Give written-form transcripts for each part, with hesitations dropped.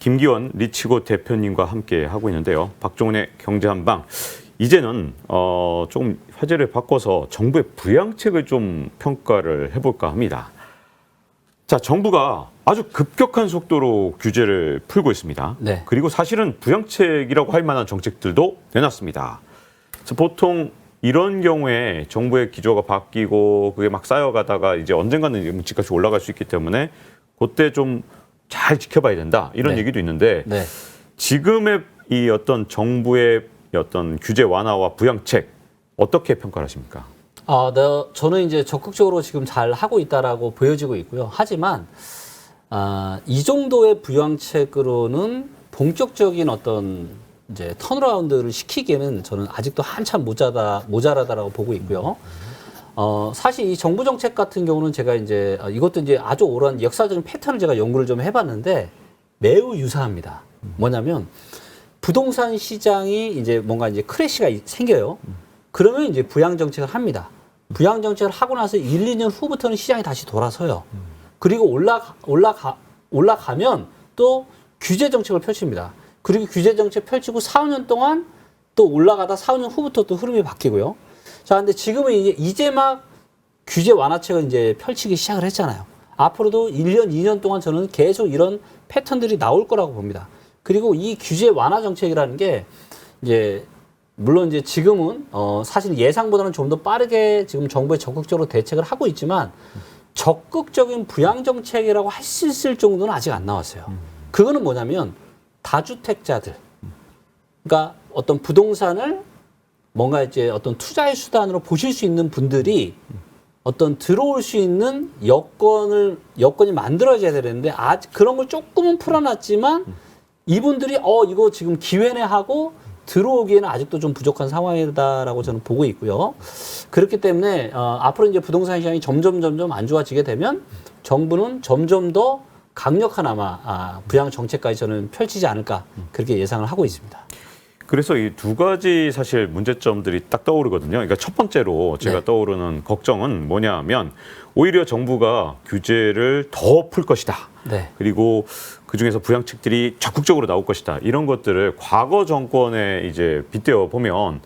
김기원 리치고 대표님과 함께 하고 있는데요. 박종훈의 경제한방. 이제는 조금 화제를 바꿔서 정부의 부양책을 좀 평가를 해볼까 합니다. 자, 정부가 아주 급격한 속도로 규제를 풀고 있습니다. 네. 그리고 사실은 부양책이라고 할 만한 정책들도 내놨습니다. 그래서 보통 이런 경우에 정부의 기조가 바뀌고 그게 막 쌓여가다가 이제 언젠가는 집값이 올라갈 수 있기 때문에 그때 좀 잘 지켜봐야 된다 이런 네. 얘기도 있는데 네. 지금의 이 어떤 정부의 어떤 규제 완화와 부양책 어떻게 평가를 하십니까? 저는 이제 적극적으로 지금 잘 하고 있다라고 보여지고 있고요. 하지만 이 정도의 부양책으로는 본격적인 어떤 이제 턴어라운드를 시키기에는 저는 아직도 한참 모자라다라고 보고 있고요. 사실 이 정부 정책 같은 경우는 제가 이제 이것도 이제 아주 오랜 역사적인 패턴을 제가 연구를 좀 해봤는데 매우 유사합니다. 뭐냐면 부동산 시장이 이제 뭔가 이제 크래시가 생겨요. 그러면 이제 부양 정책을 합니다. 부양 정책을 하고 나서 1, 2년 후부터는 시장이 다시 돌아서요. 그리고 올라가면 또 규제 정책을 펼칩니다. 그리고 규제 정책 펼치고 4, 5년 동안 또 올라가다 4, 5년 후부터 또 흐름이 바뀌고요. 자, 근데 지금은 이제 막 규제 완화책을 이제 펼치기 시작을 했잖아요. 앞으로도 1년, 2년 동안 저는 계속 이런 패턴들이 나올 거라고 봅니다. 그리고 이 규제 완화 정책이라는 게 이제 물론 이제 지금은 사실 예상보다는 좀 더 빠르게 지금 정부에 적극적으로 대책을 하고 있지만 적극적인 부양 정책이라고 할 수 있을 정도는 아직 안 나왔어요. 그거는 뭐냐면 다주택자들, 그러니까 어떤 부동산을 뭔가 이제 어떤 투자의 수단으로 보실 수 있는 분들이 어떤 들어올 수 있는 여건이 만들어져야 되는데 아직 그런 걸 조금은 풀어놨지만 이분들이 이거 지금 기회네 하고 들어오기에는 아직도 좀 부족한 상황이다라고 저는 보고 있고요. 그렇기 때문에 앞으로 이제 부동산 시장이 점점 안 좋아지게 되면 정부는 점점 더 강력한 아마 부양 정책까지 저는 펼치지 않을까 그렇게 예상을 하고 있습니다. 그래서 이 두 가지 사실 문제점들이 딱 떠오르거든요. 그러니까 첫 번째로 제가 네. 떠오르는 걱정은 뭐냐 하면 오히려 정부가 규제를 더 풀 것이다. 네. 그리고 그중에서 부양책들이 적극적으로 나올 것이다. 이런 것들을 과거 정권에 이제 빗대어 보면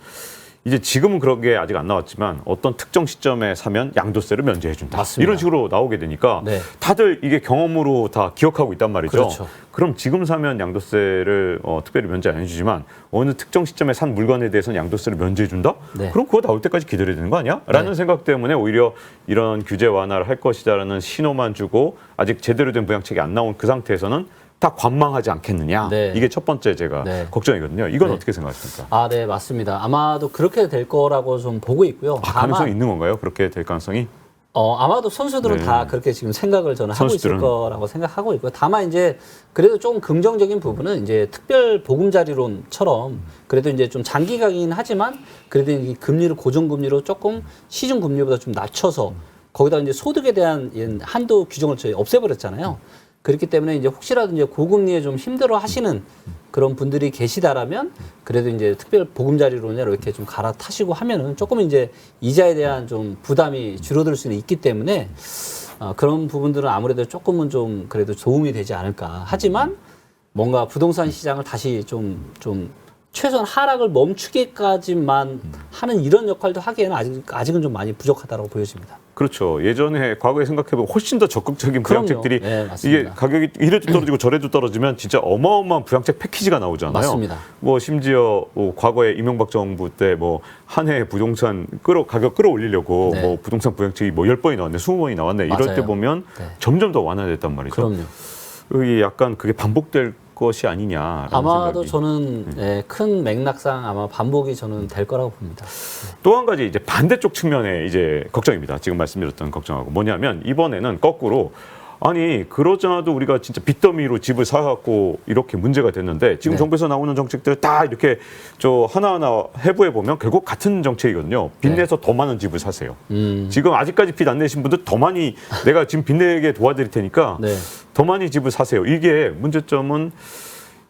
이제 지금은 그런 게 아직 안 나왔지만 어떤 특정 시점에 사면 양도세를 면제해준다. 맞습니다. 이런 식으로 나오게 되니까 네. 다들 이게 경험으로 다 기억하고 있단 말이죠. 그렇죠. 그럼 지금 사면 양도세를 특별히 면제 안 해주지만 어느 특정 시점에 산 물건에 대해서는 양도세를 면제해준다? 네. 그럼 그거 나올 때까지 기다려야 되는 거 아니야? 라는 네. 생각 때문에 오히려 이런 규제 완화를 할 것이다라는 신호만 주고 아직 제대로 된 부양책이 안 나온 그 상태에서는 다 관망하지 않겠느냐. 네. 이게 첫 번째 제가 네. 걱정이거든요. 이건 네. 어떻게 생각하십니까? 네, 맞습니다. 아마도 그렇게 될 거라고 좀 보고 있고요. 가능성이 있는 건가요? 그렇게 될 가능성이? 아마도 선수들은 네. 다 그렇게 지금 생각을 저는 선수들은. 하고 있을 거라고 생각하고 있고요. 다만 이제 그래도 조금 긍정적인 부분은 이제 특별 보금자리론처럼 그래도 이제 좀 장기간이긴 하지만 그래도 이 금리를 고정금리로 조금 시중 금리보다 좀 낮춰서 거기다 이제 소득에 대한 한도 규정을 저희 없애버렸잖아요. 그렇기 때문에 이제 혹시라도 이제 고금리에 좀 힘들어 하시는 그런 분들이 계시다라면 그래도 이제 특별 보금자리론으로 이렇게 좀 갈아타시고 하면은 조금 이제 이자에 대한 좀 부담이 줄어들 수는 있기 때문에 그런 부분들은 아무래도 조금은 좀 그래도 도움이 되지 않을까. 하지만 뭔가 부동산 시장을 다시 좀 최소한 하락을 멈추기까지만 하는 이런 역할도 하기에는 아직은 좀 많이 부족하다고 보여집니다. 그렇죠. 예전에 과거에 생각해보면 훨씬 더 적극적인 부양책들이 네, 맞습니다. 이게 가격이 이래도 떨어지고 저래도 떨어지면 진짜 어마어마한 부양책 패키지가 나오잖아요. 맞습니다. 뭐 심지어 과거에 이명박 정부 때 뭐 한 해 부동산 가격 끌어올리려고 네. 뭐 부동산 부양책이 뭐 10번이 나왔네, 20번이 나왔네. 이럴 맞아요. 때 보면 네. 점점 더 완화됐단 말이죠. 그럼요. 이게 약간 그게 반복될 것이 아니냐라는 아마도 생각이. 저는 큰 맥락상 아마 반복이 저는 될 거라고 봅니다. 또 한 가지 이제 반대쪽 측면의 이제 걱정입니다. 지금 말씀드렸던 걱정하고 뭐냐면 이번에는 거꾸로 아니 그러잖아도 우리가 진짜 빚더미로 집을 사갖고 이렇게 문제가 됐는데 지금 네. 정부에서 나오는 정책들 다 이렇게 저 하나하나 해부해 보면 결국 같은 정책이거든요. 빚내서 더 많은 집을 사세요. 지금 아직까지 빚 안 내신 분들 더 많이 내가 지금 빚내게 도와드릴 테니까 네. 더 많이 집을 사세요. 이게 문제점은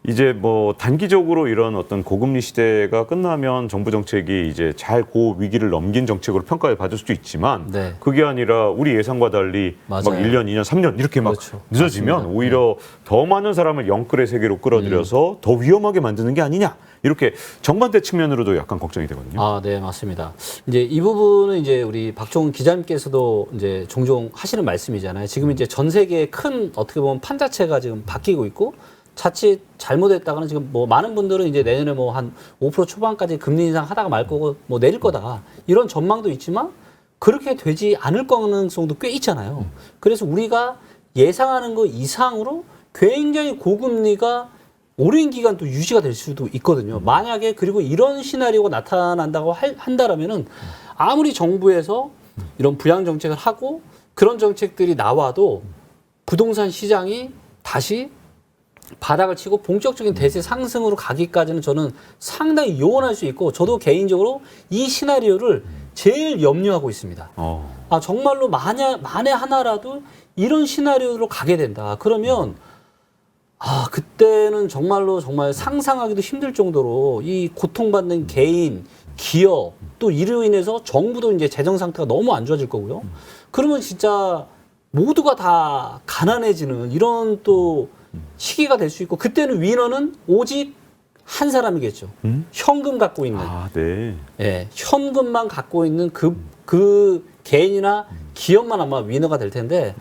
이제 뭐 단기적으로 이런 어떤 고금리 시대가 끝나면 정부 정책이 이제 잘 그 위기를 넘긴 정책으로 평가를 받을 수도 있지만 네. 그게 아니라 우리 예상과 달리 막 맞아요. 1년, 2년, 3년 이렇게 막 그렇죠. 늦어지면 맞습니다. 오히려 더 많은 사람을 영끌의 세계로 끌어들여서 더 위험하게 만드는 게 아니냐. 이렇게 정반대 측면으로도 약간 걱정이 되거든요. 아, 네, 맞습니다. 이제 이 부분은 이제 우리 박종훈 기자님께서도 이제 종종 하시는 말씀이잖아요. 지금 이제 전 세계의 큰 어떻게 보면 판 자체가 지금 바뀌고 있고 자칫 잘못했다가는 지금 뭐 많은 분들은 이제 내년에 뭐 한 5% 초반까지 금리 인상 하다가 말 거고 뭐 내릴 거다. 이런 전망도 있지만 그렇게 되지 않을 가능성도 꽤 있잖아요. 그래서 우리가 예상하는 거 이상으로 굉장히 고금리가 오랜 기간 또 유지가 될 수도 있거든요. 만약에 그리고 이런 시나리오가 나타난다고 한다라면은 아무리 정부에서 이런 부양 정책을 하고 그런 정책들이 나와도 부동산 시장이 다시 바닥을 치고 본격적인 대세 상승으로 가기까지는 저는 상당히 요원할 수 있고 저도 개인적으로 이 시나리오를 제일 염려하고 있습니다. 아, 정말로 만에 하나라도 이런 시나리오로 가게 된다. 그러면 아, 그때는 정말로 정말 상상하기도 힘들 정도로 이 고통받는 개인, 기업, 또 이로 인해서 정부도 이제 재정 상태가 너무 안 좋아질 거고요. 그러면 진짜 모두가 다 가난해지는 이런 또 시기가 될 수 있고 그때는 위너는 오직 한 사람이겠죠. 현금 갖고 있는. 아, 네. 예, 현금만 갖고 있는 그 개인이나 기업만 아마 위너가 될 텐데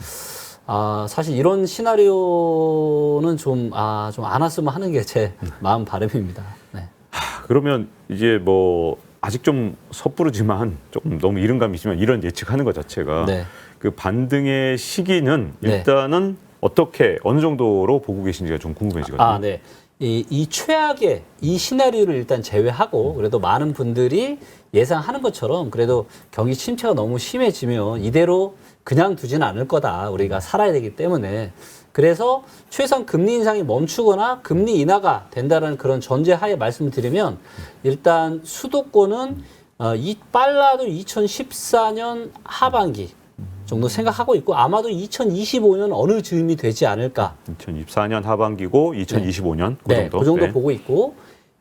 아, 사실 이런 시나리오는 좀 안 왔으면 하는 게 제 마음 바람입니다. 네. 그러면 이제 뭐 아직 좀 섣부르지만 조금 너무 이른 감이 있지만 이런 예측하는 것 자체가 네. 그 반등의 시기는 네. 일단은 어떻게 어느 정도로 보고 계신지가 좀 궁금해지거든요. 아, 네. 이 최악의 이 시나리오를 일단 제외하고 그래도 많은 분들이 예상하는 것처럼 그래도 경기 침체가 너무 심해지면 이대로 그냥 두지는 않을 거다. 우리가 살아야 되기 때문에. 그래서 최소한 금리 인상이 멈추거나 금리 인하가 된다는 그런 전제하에 말씀을 드리면 일단 수도권은 빨라도 2014년 하반기 정도 생각하고 있고 아마도 2025년 어느 즈음이 되지 않을까. 2024년 하반기고 2025년 그 네, 정도. 그 정도 네. 보고 있고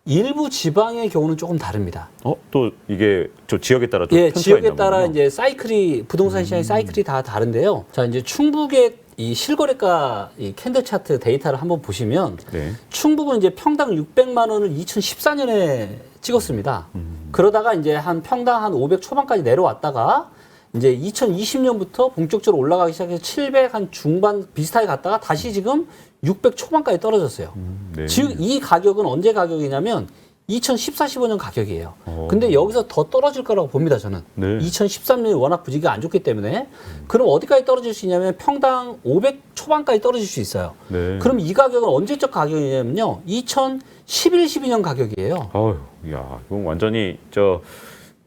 일부 지방의 경우는 조금 다릅니다. 또 이게 저 지역에 따라 좀 예, 편차가 지역에 있나 따라 보군요. 이제 사이클이 부동산 시장의 사이클이 다 다른데요. 자, 이제 충북의 이 실거래가 이 캔들 차트 데이터를 한번 보시면 네. 충북은 이제 평당 600만 원을 2014년에 찍었습니다. 그러다가 이제 한 평당 한 500 초반까지 내려왔다가 이제 2020년부터 본격적으로 올라가기 시작해서 700 한 중반 비슷하게 갔다가 다시 지금 600 초반까지 떨어졌어요. 네. 즉 이 가격은 언제 가격이냐면 2014, 15년 가격이에요. 근데 여기서 더 떨어질 거라고 봅니다, 저는. 네. 2013년이 워낙 부지가 안 좋기 때문에. 그럼 어디까지 떨어질 수 있냐면 평당 500 초반까지 떨어질 수 있어요. 네. 그럼 이 가격은 언제적 가격이냐면요. 2011, 12년 가격이에요. 아유, 야, 이건 완전히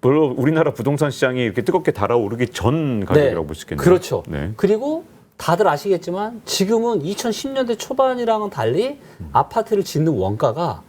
물론 우리나라 부동산 시장이 이렇게 뜨겁게 달아오르기 전 가격이라고 볼 수 있겠네요. 그렇죠. 네. 그리고 다들 아시겠지만 지금은 2010년대 초반이랑은 달리 아파트를 짓는 원가가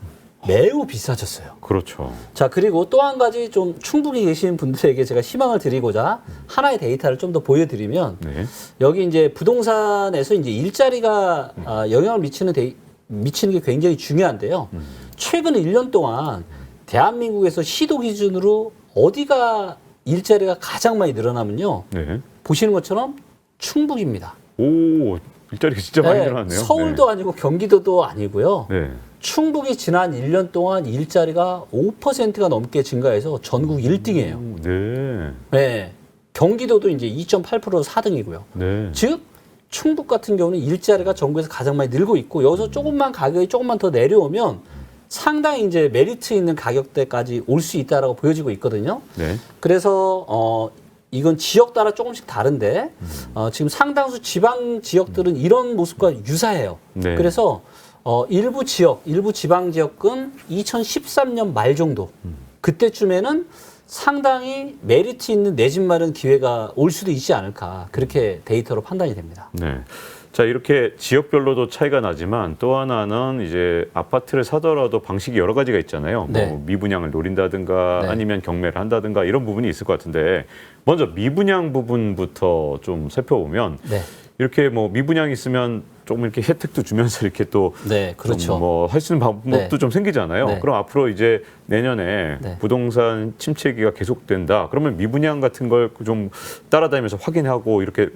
매우 비싸졌어요. 그렇죠. 자, 그리고 또 한 가지 좀 충북에 계신 분들에게 제가 희망을 드리고자 하나의 데이터를 좀 더 보여드리면 네. 여기 이제 부동산에서 이제 일자리가 영향을 미치는 게 굉장히 중요한데요. 최근 1년 동안 대한민국에서 시도 기준으로 어디가 일자리가 가장 많이 늘어나면요. 네. 보시는 것처럼 충북입니다. 오, 일자리가 진짜 많이 네, 늘어났네요. 서울도 아니고 경기도도 아니고요. 네. 충북이 지난 1년 동안 일자리가 5%가 넘게 증가해서 전국 1등이에요. 네. 네. 경기도도 이제 2.8% 4등이고요. 네. 즉 충북 같은 경우는 일자리가 전국에서 가장 많이 늘고 있고 여기서 조금만 가격이 조금만 더 내려오면 상당히 이제 메리트 있는 가격대까지 올 수 있다라고 보여지고 있거든요. 네. 그래서 이건 지역 따라 조금씩 다른데 지금 상당수 지방 지역들은 이런 모습과 유사해요. 네. 그래서 일부 지방 지역은 2013년 말 정도 그때쯤에는 상당히 메리트 있는 내 집 마련 기회가 올 수도 있지 않을까 그렇게 데이터로 판단이 됩니다. 네. 자, 이렇게 지역별로도 차이가 나지만 또 하나는 이제 아파트를 사더라도 방식이 여러 가지가 있잖아요. 네. 뭐 미분양을 노린다든가 네. 아니면 경매를 한다든가 이런 부분이 있을 것 같은데 먼저 미분양 부분부터 좀 살펴보면 네. 이렇게 뭐 미분양이 있으면 조금 이렇게 혜택도 주면서 이렇게 또 네, 그렇죠. 뭐 할 수 있는 방법도 네. 좀 생기잖아요. 네. 그럼 앞으로 이제 내년에 네. 부동산 침체기가 계속된다. 그러면 미분양 같은 걸 좀 따라다니면서 확인하고 이렇게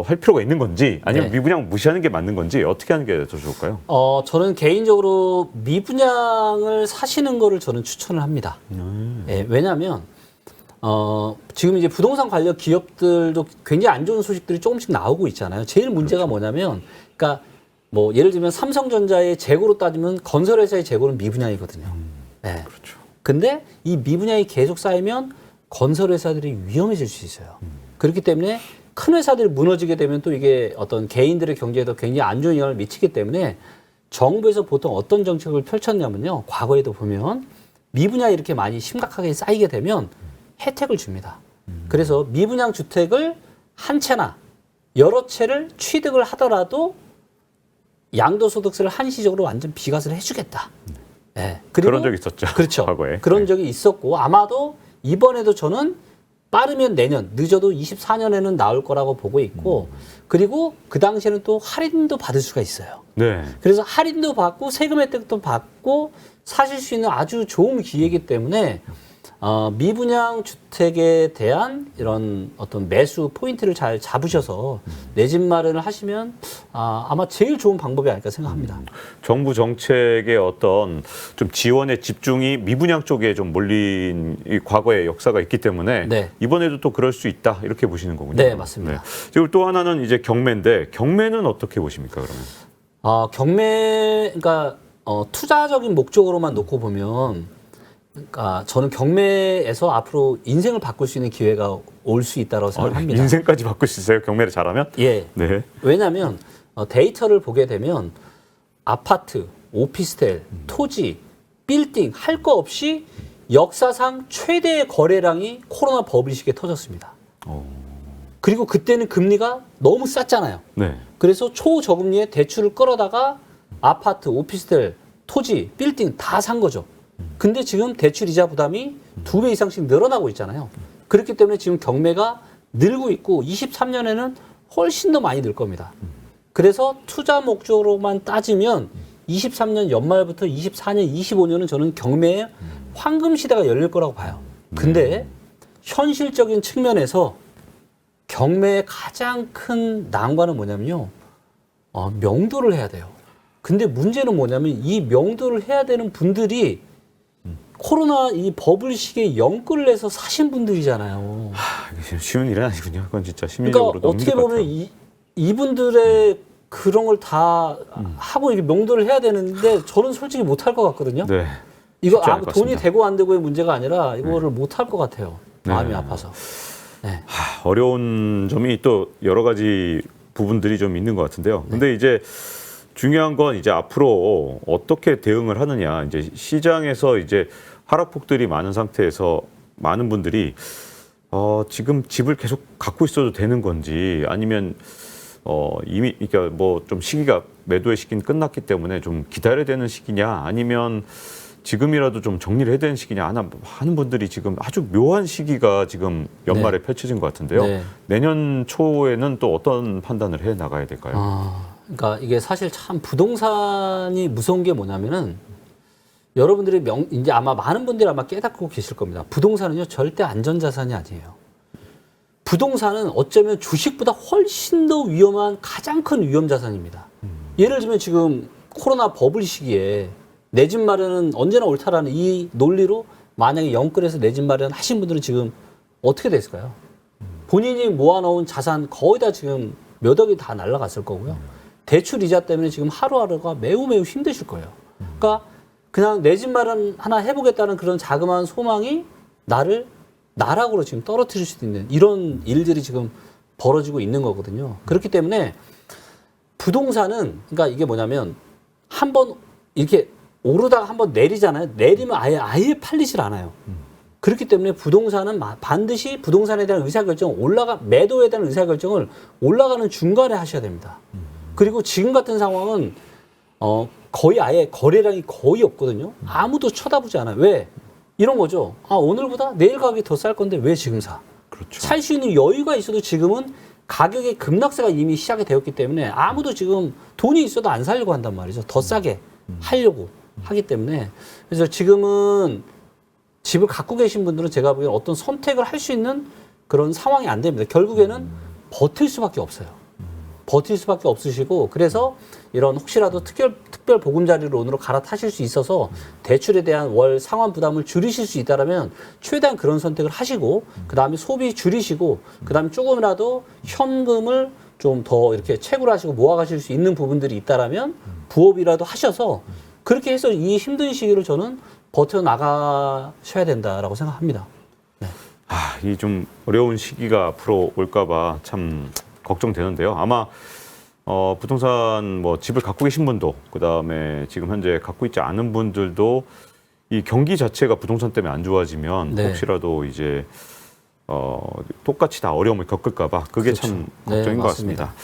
할 필요가 있는 건지 아니면 네. 미분양 무시하는 게 맞는 건지 어떻게 하는 게 더 좋을까요? 저는 개인적으로 미분양을 사시는 거를 저는 추천을 합니다. 예, 왜냐하면 지금 이제 부동산 관련 기업들도 굉장히 안 좋은 소식들이 조금씩 나오고 있잖아요. 제일 문제가 뭐냐면, 그러니까 뭐 예를 들면 삼성전자의 재고로 따지면 건설회사의 재고는 미분양이거든요. 예. 그렇죠. 근데 이 미분양이 계속 쌓이면 건설회사들이 위험해질 수 있어요. 그렇기 때문에 큰 회사들이 무너지게 되면 또 이게 어떤 개인들의 경제에도 굉장히 안 좋은 영향을 미치기 때문에 정부에서 보통 어떤 정책을 펼쳤냐면요. 과거에도 보면 미분양이 이렇게 많이 심각하게 쌓이게 되면 혜택을 줍니다. 그래서 미분양 주택을 한 채나 여러 채를 취득을 하더라도 양도소득세를 한시적으로 완전 비과세를 해주겠다. 네. 그리고 그런 적이 있었죠. 그렇죠. 과거에. 그런 네. 적이 있었고 아마도 이번에도 저는 빠르면 내년, 늦어도 24년에는 나올 거라고 보고 있고 그리고 그 당시에는 또 할인도 받을 수가 있어요. 네. 그래서 할인도 받고 세금 혜택도 받고 사실 수 있는 아주 좋은 기회이기 때문에 미분양 주택에 대한 이런 어떤 매수 포인트를 잘 잡으셔서 내 집 마련을 하시면 아마 제일 좋은 방법이 아닐까 생각합니다. 정부 정책의 어떤 좀 지원의 집중이 미분양 쪽에 좀 몰린 이 과거의 역사가 있기 때문에 네. 이번에도 또 그럴 수 있다 이렇게 보시는 거군요. 네, 맞습니다. 그리고 또 하나는 이제 경매인데 경매는 어떻게 보십니까 그러면? 경매, 그러니까 투자적인 목적으로만 놓고 보면, 그러니까 저는 경매에서 앞으로 인생을 바꿀 수 있는 기회가 올 수 있다고 생각합니다. 인생까지 바꿀 수 있어요 경매를 잘하면? 예. 네. 왜냐하면 데이터를 보게 되면 아파트, 오피스텔, 토지, 빌딩 할 거 없이 역사상 최대의 거래량이 코로나 버블 시기에 터졌습니다. 그리고 그때는 금리가 너무 쌌잖아요. 네. 그래서 초저금리에 대출을 끌어다가 아파트, 오피스텔, 토지, 빌딩 다 산 거죠. 근데 지금 대출 이자 부담이 2배 이상씩 늘어나고 있잖아요. 그렇기 때문에 지금 경매가 늘고 있고 23년에는 훨씬 더 많이 늘 겁니다. 그래서 투자 목적으로만 따지면 23년 연말부터 24년, 25년은 저는 경매의 황금 시대가 열릴 거라고 봐요. 근데 현실적인 측면에서 경매의 가장 큰 난관은 뭐냐면요. 명도를 해야 돼요. 근데 문제는 뭐냐면 이 명도를 해야 되는 분들이 코로나 이 버블 시기에 영끌을 해서 사신 분들이잖아요. 이게 쉬운 일은 아니군요. 그건 진짜 심리적으로 그러니까 너무 어떻게 힘들 것 보면 같아요. 이분들의 그런 걸 다 하고 이게 명도를 해야 되는데 저는 솔직히 못할 것 같거든요. 네. 이거 쉽지 않을 것 돈이 같습니다. 되고 안 되고의 문제가 아니라 이거를 못할 것 같아요. 마음이 네. 아파서. 네. 어려운 점이 또 여러 가지 부분들이 좀 있는 것 같은데요. 근데 이제 중요한 건 이제 앞으로 어떻게 대응을 하느냐. 이제 시장에서 이제 하락폭들이 많은 상태에서 많은 분들이 지금 집을 계속 갖고 있어도 되는 건지 아니면 이미 그러니까 뭐 좀 시기가 매도의 시기는 끝났기 때문에 좀 기다려야 되는 시기냐 아니면 지금이라도 좀 정리를 해야 되는 시기냐 하는 분들이 지금 아주 묘한 시기가 지금 연말에 펼쳐진 것 같은데요. 네. 내년 초에는 또 어떤 판단을 해 나가야 될까요? 그러니까 이게 사실 참 부동산이 무서운 게 뭐냐면은 여러분들이 이제 아마 많은 분들이 아마 깨닫고 계실 겁니다. 부동산은요 절대 안전자산이 아니에요. 부동산은 어쩌면 주식보다 훨씬 더 위험한 가장 큰 위험 자산입니다. 예를 들면 지금 코로나 버블 시기에 내 집 마련은 언제나 옳다라는 이 논리로 만약에 영끌에서 내 집 마련 하신 분들은 지금 어떻게 됐을까요? 본인이 모아놓은 자산 거의 다 지금 몇 억이 다 날아갔을 거고요. 대출 이자 때문에 지금 하루하루가 매우 힘드실 거예요. 그러니까 그냥 내 집 마련 하나 해보겠다는 그런 자그마한 소망이 나락으로 지금 떨어뜨릴 수도 있는 이런 일들이 지금 벌어지고 있는 거거든요. 그렇기 때문에 부동산은 그러니까 이게 뭐냐면 한번 이렇게 오르다가 한번 내리잖아요. 내리면 아예 팔리질 않아요. 그렇기 때문에 부동산은 반드시 부동산에 대한 의사결정 매도에 대한 의사결정을 올라가는 중간에 하셔야 됩니다. 그리고 지금 같은 상황은 거의 아예 거래량이 거의 없거든요. 아무도 쳐다보지 않아요. 왜? 이런 거죠. 오늘보다 내일 가격이 더 쌀 건데 왜 지금 사? 그렇죠. 살 수 있는 여유가 있어도 지금은 가격의 급락세가 이미 시작이 되었기 때문에 아무도 지금 돈이 있어도 안 살려고 한단 말이죠. 더 싸게 하려고 하기 때문에. 그래서 지금은 집을 갖고 계신 분들은 제가 보기엔 어떤 선택을 할 수 있는 그런 상황이 안 됩니다. 결국에는 버틸 수밖에 없어요. 버틸 수밖에 없으시고, 그래서 이런 혹시라도 특별 보금자리론으로 갈아타실 수 있어서 대출에 대한 월 상환 부담을 줄이실 수 있다면 최대한 그런 선택을 하시고, 그 다음에 소비 줄이시고, 그 다음에 조금이라도 현금을 좀 더 이렇게 채굴 하시고 모아가실 수 있는 부분들이 있다면 부업이라도 하셔서 그렇게 해서 이 힘든 시기를 저는 버텨나가셔야 된다라고 생각합니다. 이 좀 어려운 시기가 앞으로 올까봐 참 걱정되는데요. 아마 부동산 뭐 집을 갖고 계신 분도, 그다음에 지금 현재 갖고 있지 않은 분들도 이 경기 자체가 부동산 때문에 안 좋아지면 네. 혹시라도 이제 똑같이 다 어려움을 겪을까봐 그게 그렇죠. 참 걱정인 네, 것 맞습니다. 같습니다.